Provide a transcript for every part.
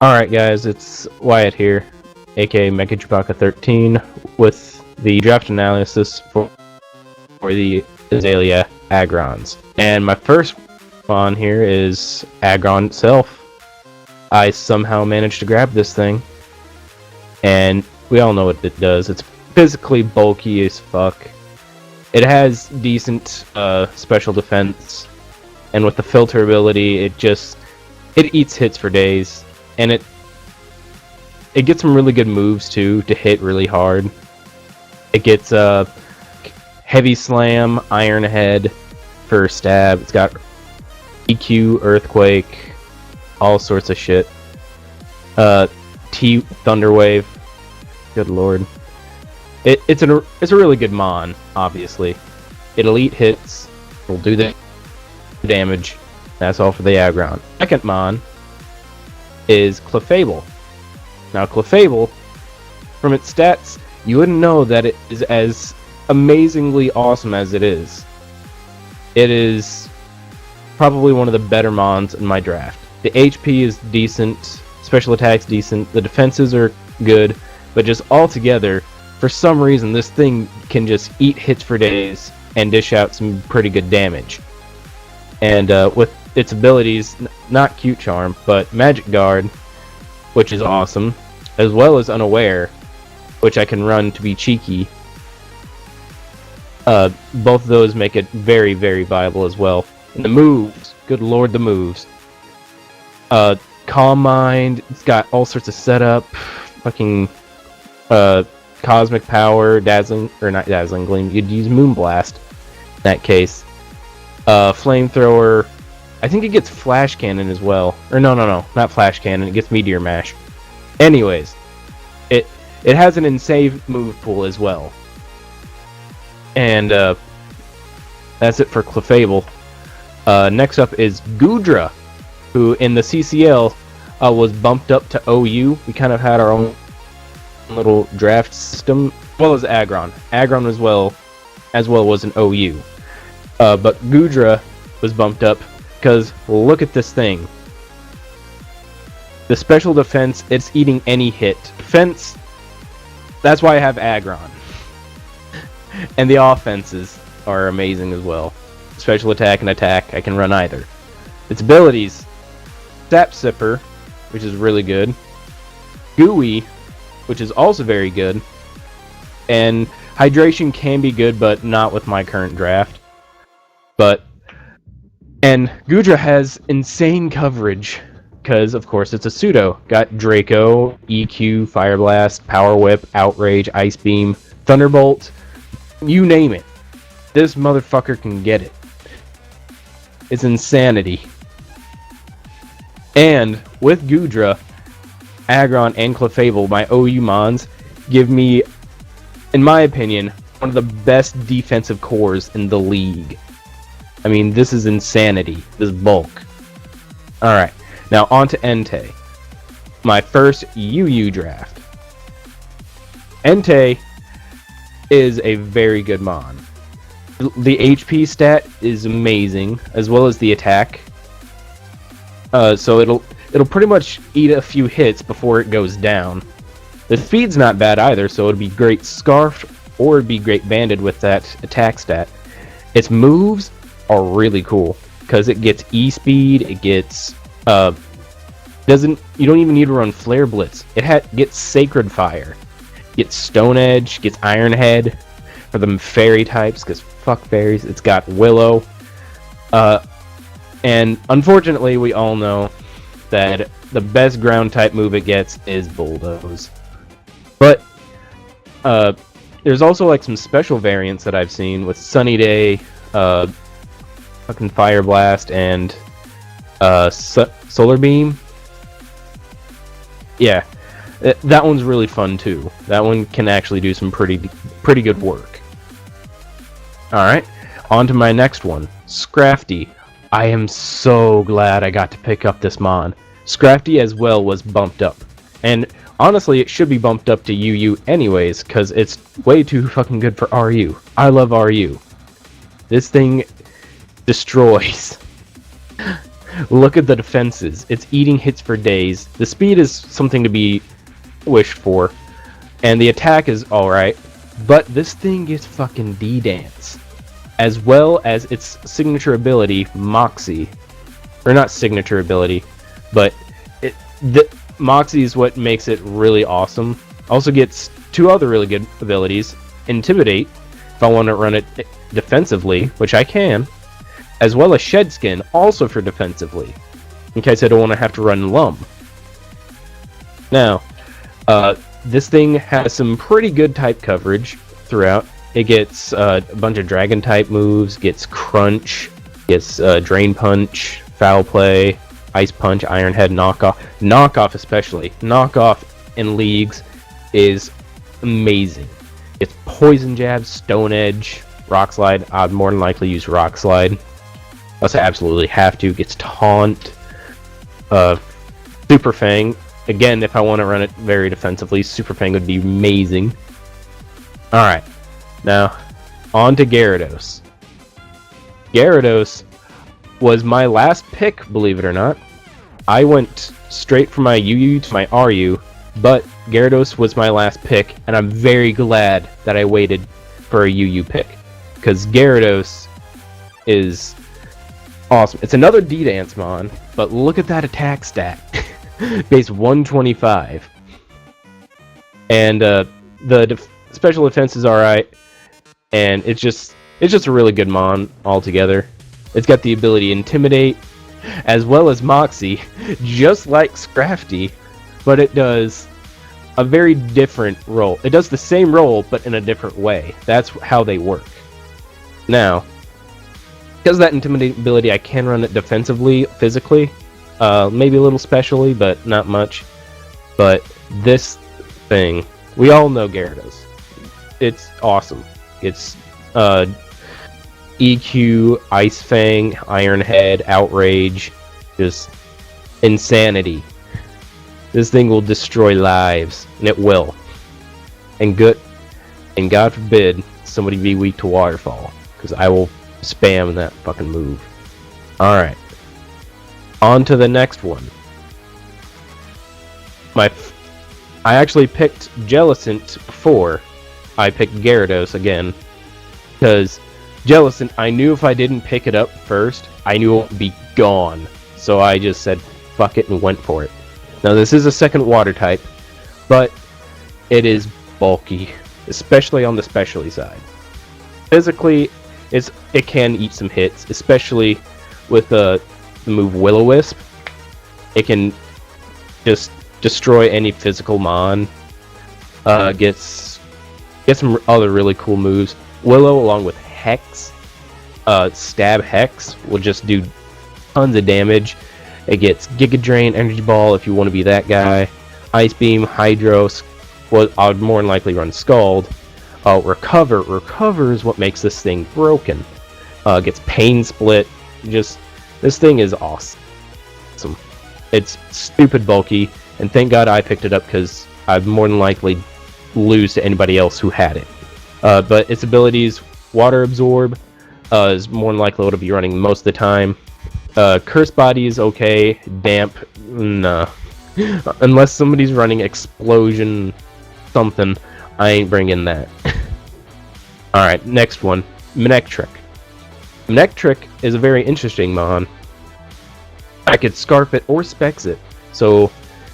Alright guys, it's Wyatt here, aka Mecha Chewbacca 13, with the draft analysis for the Azalea Aggrons. And my first one here is Aggron itself. I somehow managed to grab this thing, and we all know what it does. It's physically bulky as fuck. It has decent special defense, and with the filter ability, it eats hits for days. And it gets some really good moves too to hit really hard. It gets heavy slam, iron head for stab. It's got EQ, earthquake, all sorts of shit. T thunder wave. Good lord. It's a really good mon. Obviously, it elite hits. Will do the damage. That's all for the Aggron. Second mon is Clefable. Now Clefable, from its stats, you wouldn't know that it is as amazingly awesome as it is. It is probably one of the better mons in my draft. The HP is decent, special attack's decent, the defenses are good, but just altogether, for some reason, this thing can just eat hits for days and dish out some pretty good damage. And with its abilities, not Cute Charm, but Magic Guard, which is awesome, as well as Unaware, which I can run to be cheeky. Both of those make it very, very viable as well. And the moves, good lord, the moves. Calm Mind, it's got all sorts of setup, fucking Cosmic Power, Dazzling, or not Dazzling Gleam, you'd use Moonblast in that case. Flamethrower, I think it gets Flash Cannon as well. Or no, not Flash Cannon, it gets Meteor Mash. Anyways, it has an insane move pool as well. And that's it for Clefable. Next up is Goodra, who in the CCL was bumped up to OU. We kind of had our own little draft system, as well as Aggron. Aggron as well was an OU. But Goodra was bumped up because look at this thing. The special defense, it's eating any hit. Defense, that's why I have Aggron. And the offenses are amazing as well. Special attack and attack, I can run either. Its abilities, Sap Sipper, which is really good. Gooey, which is also very good. And Hydration can be good, but not with my current draft. And Goodra has insane coverage, because of course it's a pseudo. Got Draco, EQ, Fire Blast, Power Whip, Outrage, Ice Beam, Thunderbolt, you name it. This motherfucker can get it. It's insanity. And with Goodra, Aggron, and Clefable, my OU mons, give me, in my opinion, one of the best defensive cores in the league. I mean, this is insanity. This bulk. Alright, now on to Entei. My first UU draft. Entei is a very good mon. The HP stat is amazing, as well as the attack. So it'll pretty much eat a few hits before it goes down. The speed's not bad either, so it'd be great scarfed, or it'd be great banded with that attack stat. Its moves are really cool because it gets E-speed, it gets you don't even need to run Flare Blitz. It gets Sacred Fire, gets Stone Edge, gets Iron Head for the fairy types because fuck fairies. It's got Willow, and unfortunately we all know that the best ground type move it gets is Bulldoze. But there's also like some special variants that I've seen with Sunny Day, fucking Fire Blast, and Solar Beam. Yeah, that one's really fun too. That one can actually do some pretty good work. Alright, on to my next one, Scrafty. I am so glad I got to pick up this mon. Scrafty as well was bumped up. And honestly, it should be bumped up to UU anyways, because it's way too fucking good for RU. I love RU. This thing destroys. Look at the defenses. It's eating hits for days. The speed is something to be wished for. And the attack is alright. But this thing gets fucking D-Dance. As well as its signature ability, Moxie. Or not signature ability, but Moxie is what makes it really awesome. Also gets two other really good abilities. Intimidate, if I want to run it defensively, which I can. As well as Shed Skin, also for defensively. In case I don't want to have to run Lum. Now, this thing has some pretty good type coverage throughout. It gets a bunch of Dragon type moves, gets Crunch, gets Drain Punch, Foul Play, Ice Punch, Iron Head, Knockoff. Knockoff especially. Knockoff in leagues is amazing. It's Poison Jab, Stone Edge, Rock Slide. I'd more than likely use Rock Slide. Unless I absolutely have to. Gets Taunt. Super Fang. Again, if I want to run it very defensively, Super Fang would be amazing. Alright. Now, on to Gyarados. Gyarados was my last pick, believe it or not. I went straight from my UU to my RU, but Gyarados was my last pick, and I'm very glad that I waited for a UU pick. Because Gyarados is awesome. It's another D-Dance Mon, but look at that attack stat. Base 125. And the special defense is alright. And it's just a really good Mon altogether. It's got the ability Intimidate, as well as Moxie, just like Scrafty, but it does a very different role. It does the same role, but in a different way. That's how they work. Now, because of that Intimidate ability, I can run it defensively, physically, maybe a little specially, but not much. But this thing, we all know Gyarados. It's awesome. It's EQ, Ice Fang, Iron Head, Outrage, just insanity. This thing will destroy lives, and it will. And God forbid somebody be weak to Waterfall, because I will spam that fucking move. Alright. On to the next one. I actually picked Jellicent before I picked Gyarados again, because Jellicent, I knew if I didn't pick it up first, I knew it would be gone. So I just said, fuck it, and went for it. Now this is a second water type, but it is bulky, especially on the specialty side. Physically, it can eat some hits, especially with the move Will-O-Wisp. It can just destroy any physical mon. Gets some other really cool moves. Willow along with Hex, Stab Hex will just do tons of damage. It gets Giga Drain, Energy Ball if you want to be that guy. Ice Beam, Hydro. Well, I would more than likely run Scald. Recover. Recover is what makes this thing broken. Gets Pain Split. Just this thing is awesome. It's stupid bulky, and thank God I picked it up because I'd more than likely lose to anybody else who had it. But its abilities, Water Absorb, is more than likely to be running most of the time. Curse Body is okay. Damp, nah. Unless somebody's running Explosion something, I ain't bringing that. Alright, next one. Manectric. Manectric is a very interesting mon. I could Scarf it or Specs it. So,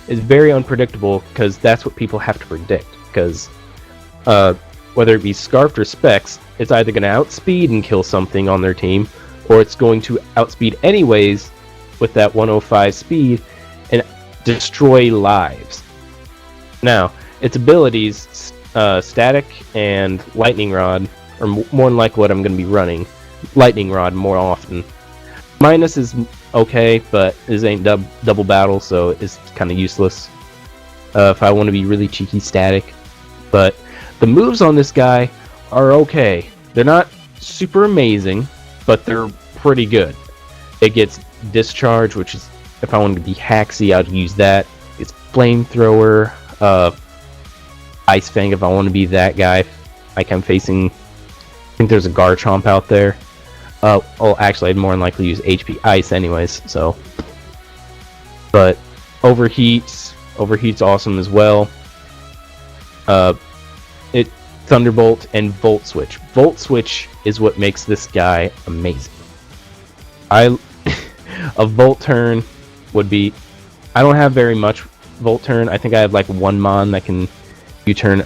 it's very unpredictable because that's what people have to predict. Because, whether it be Scarfed or Specs, it's either going to outspeed and kill something on their team, or it's going to outspeed anyways with that 105 speed and destroy lives. Now, its abilities, Static and Lightning Rod, are more than likely what I'm going to be running. Lightning Rod more often. Minus is okay, but this ain't double battle, so it's kind of useless. If I want to be really cheeky, Static. But the moves on this guy are okay. They're not super amazing, but they're pretty good. It gets Discharge, which is, if I wanted to be hacksy, I'd use that. It's Flamethrower, Ice Fang if I want to be that guy. Like I'm facing, I think there's a Garchomp out there. Well, actually, I'd more than likely use HP Ice anyways, so But overheat's awesome as well. It Thunderbolt and Volt Switch. Volt Switch is what makes this guy amazing. A Volt Turn would be. I don't have very much Volt Turn. I think I have like one Mon that can U-turn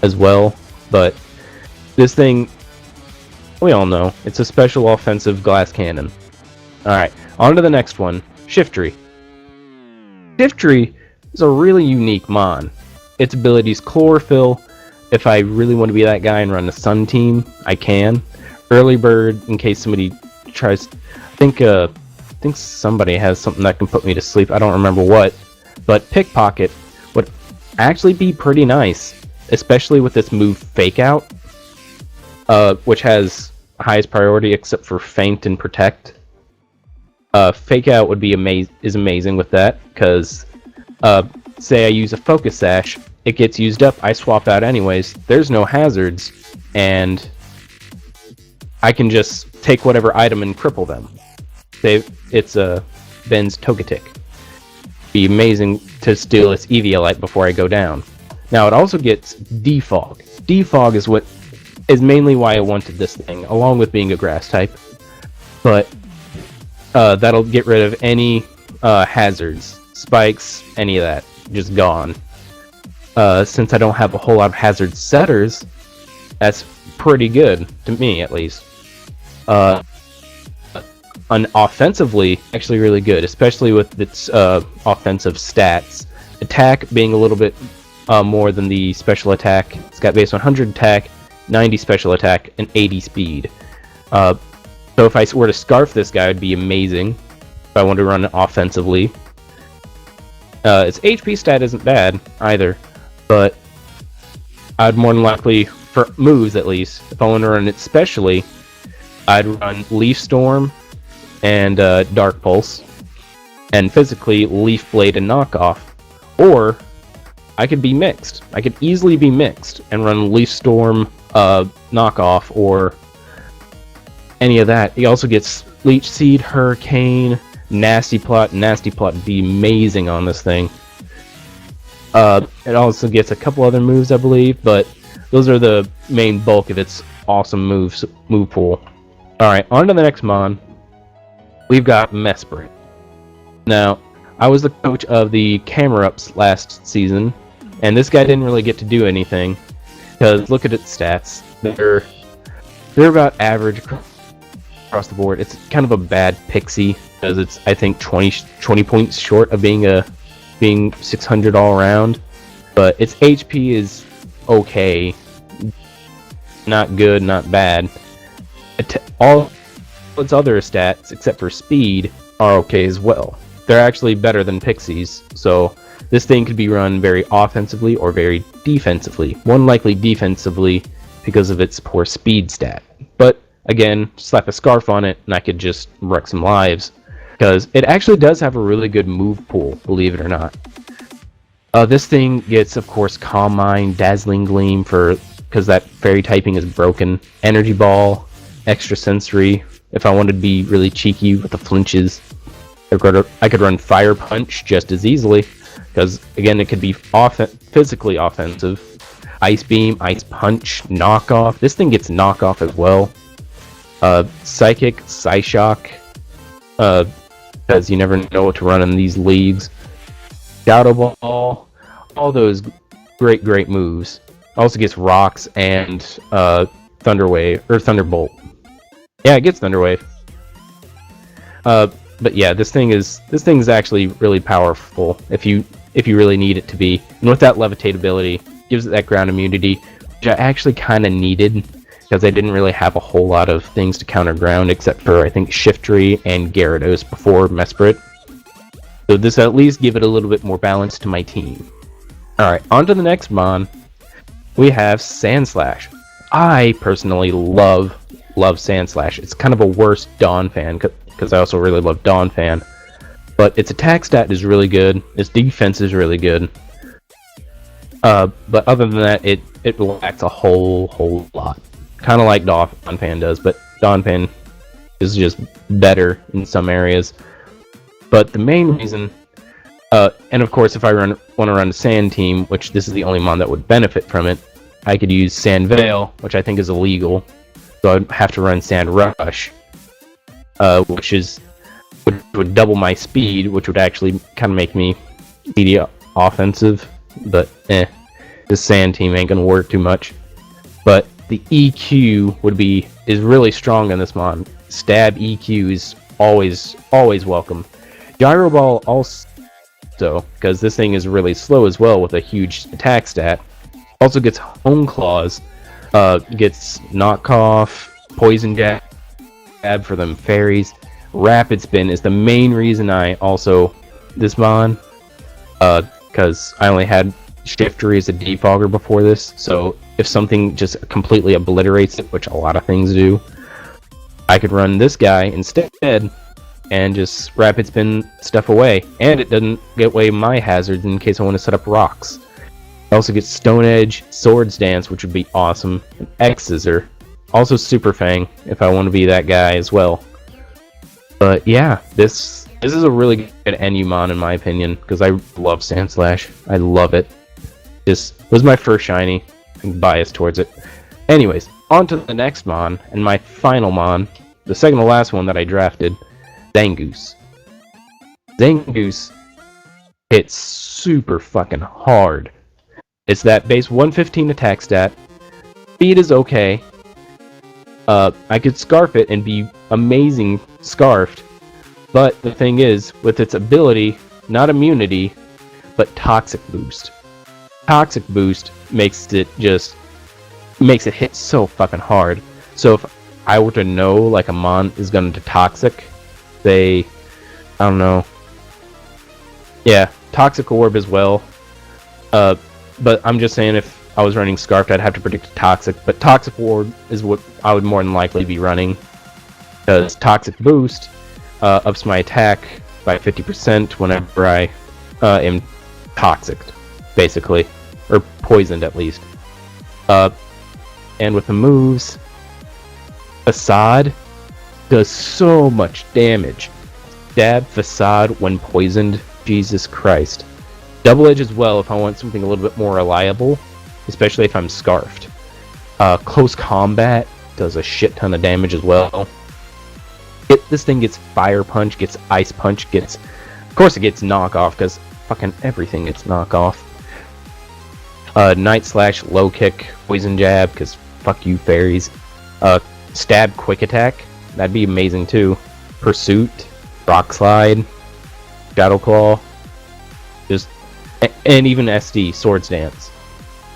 as well. But this thing, we all know, it's a special offensive glass cannon. Alright, on to the next one. Shiftry. Shiftry is a really unique Mon. Its abilities Chlorophyll. If I really want to be that guy and run the Sun team, I can. Early Bird, in case somebody tries. I think somebody has something that can put me to sleep. I don't remember what. But Pickpocket would actually be pretty nice, especially with this move Fake Out, which has highest priority except for Feint and Protect. Fake Out would be amazing with that, because say I use a Focus Sash, it gets used up, I swap out anyways, there's no hazards, and I can just take whatever item and cripple them. Say it's Ben's Togetic. Be amazing to steal its Eviolite before I go down. Now it also gets Defog. Defog is mainly why I wanted this thing, along with being a grass type. But that'll get rid of any hazards, spikes, any of that. Just gone. Since I don't have a whole lot of hazard setters, that's pretty good, to me at least. Offensively, actually really good, especially with its offensive stats. Attack being a little bit more than the special attack. It's got base 100 attack, 90 special attack, and 80 speed. So if I were to Scarf this guy, it'd be amazing. If I wanted to run it offensively. Its HP stat isn't bad either, but I'd more than likely, for moves at least, if I want to run it specially, I'd run Leaf Storm and Dark Pulse, and physically Leaf Blade and Knockoff. Or I could be mixed. I could easily be mixed and run Leaf Storm, Knockoff, or any of that. He also gets Leech Seed, Hurricane, Nasty Plot. Nasty Plot would be amazing on this thing. It also gets a couple other moves, I believe, but those are the main bulk of its awesome move pool. Alright, on to the next Mon. We've got Mesprit. Now, I was the coach of the Camera-Ups last season, and this guy didn't really get to do anything, because look at its stats. They're about average across the board. It's kind of a bad pixie, because it's, I think, 20 points short of being 600 all around, but its HP is okay. Not good, not bad. All its other stats, except for speed, are okay as well. They're actually better than Pixies, so this thing could be run very offensively or very defensively. More than likely defensively because of its poor speed stat. But again, slap a Scarf on it and I could just wreck some lives, because it actually does have a really good move pool, believe it or not. This thing gets, of course, Calm Mind, Dazzling Gleam because that fairy typing is broken. Energy Ball, Extra Sensory. If I wanted to be really cheeky with the flinches, I could run Fire Punch just as easily, because again, it could be physically offensive. Ice Beam, Ice Punch, Knockoff. This thing gets Knockoff as well. Psychic, Psyshock, because you never know what to run in these leagues. Shadow Ball, all those great moves. Also gets Rocks and Thunderwave or Thunderbolt. Yeah, it gets Thunderwave. But yeah, this thing's actually really powerful if you really need it to be. And with that Levitate ability, gives it that ground immunity, which I actually kind of needed, because I didn't really have a whole lot of things to counter ground except for, I think, Shiftry and Gyarados before Mesprit. So this at least give it a little bit more balance to my team. Alright, on to the next Mon. We have Sandslash. I personally love Sandslash. It's kind of a worse Dawn fan, because I also really love Dawn fan. But its attack stat is really good. Its defense is really good. But other than that, it lacks a whole lot. Kind of like Dawn fan does, but Dawn fan is just better in some areas. But the main reason And of course, if I want to run a Sand Team, which this is the only mon that would benefit from it, I could use Sand Veil, which I think is illegal. So I'd have to run Sand Rush, which would double my speed, which would actually kind of make me media offensive. But this Sand Team ain't gonna work too much. But the EQ is really strong on this mon. Stab EQ is always welcome. Gyro Ball also, because this thing is really slow as well with a huge attack stat. Also gets Home Claws, gets Knockoff, Poison Jab for them fairies. Rapid Spin is the main reason I also this mon, because I only had Shiftery as a defogger before this, so if something just completely obliterates it, which a lot of things do, I could run this guy instead and just Rapid Spin stuff away, and it doesn't get away my hazards in case I want to set up rocks. I also get Stone Edge, Swords Dance, which would be awesome, and X-Scissor, also Super Fang if I want to be that guy as well. But yeah, this is a really good NU mon in my opinion, because I love Sandslash. I love it. This was my first shiny. I'm biased towards it. Anyways, on to the next mon, and my final mon, the second to last one that I drafted, Zangoose. Zangoose hits super fucking hard. It's that base 115 attack stat. Speed is okay. I could Scarf it and be amazing Scarfed, but the thing is, with its ability, not immunity, but Toxic Boost. Toxic Boost makes it hit so fucking hard. So if I were to know like a mon is going to Toxic, say, I don't know, yeah, Toxic Orb as well. But I'm just saying if I was running Scarfed, I'd have to predict Toxic, but Toxic Orb is what I would more than likely be running, because Toxic Boost ups my attack by 50% whenever I am Toxic, basically, or poisoned at least. And with the moves, Facade does so much damage. Stab, Facade when poisoned, Jesus Christ. Double Edge as well if I want something a little bit more reliable, especially if I'm Scarfed. Close Combat does a shit ton of damage as well. This thing gets Fire Punch, gets Ice Punch, of course it gets Knockoff, because fucking everything gets Knockoff. Night Slash, Low Kick, Poison Jab, because fuck you fairies. Stab, Quick Attack, that'd be amazing too. Pursuit, Rock Slide, Shadow Claw, and even SD, Swords Dance.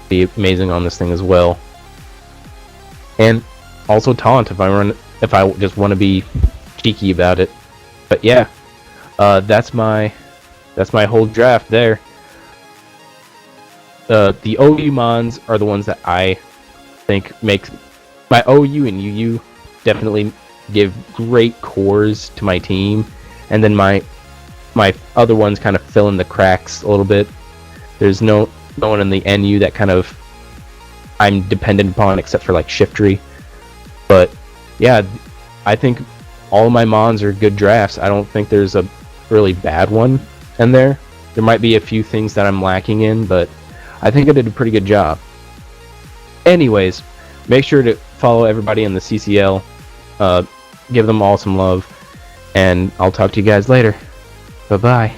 Be amazing on this thing as well. And also Taunt if I just want to be cheeky about it. But yeah, that's my whole draft there. The OU mons are the ones that I think make my OU and UU definitely give great cores to my team, and then my other ones kind of fill in the cracks a little bit. There's no one in the NU that kind of I'm dependent upon except for like Shiftery. But yeah, I think all of my mons are good drafts. I don't think there's a really bad one in there. There might be a few things that I'm lacking in, but I think I did a pretty good job. Anyways, make sure to follow everybody in the CCL. Give them all some love, and I'll talk to you guys later. Bye-bye.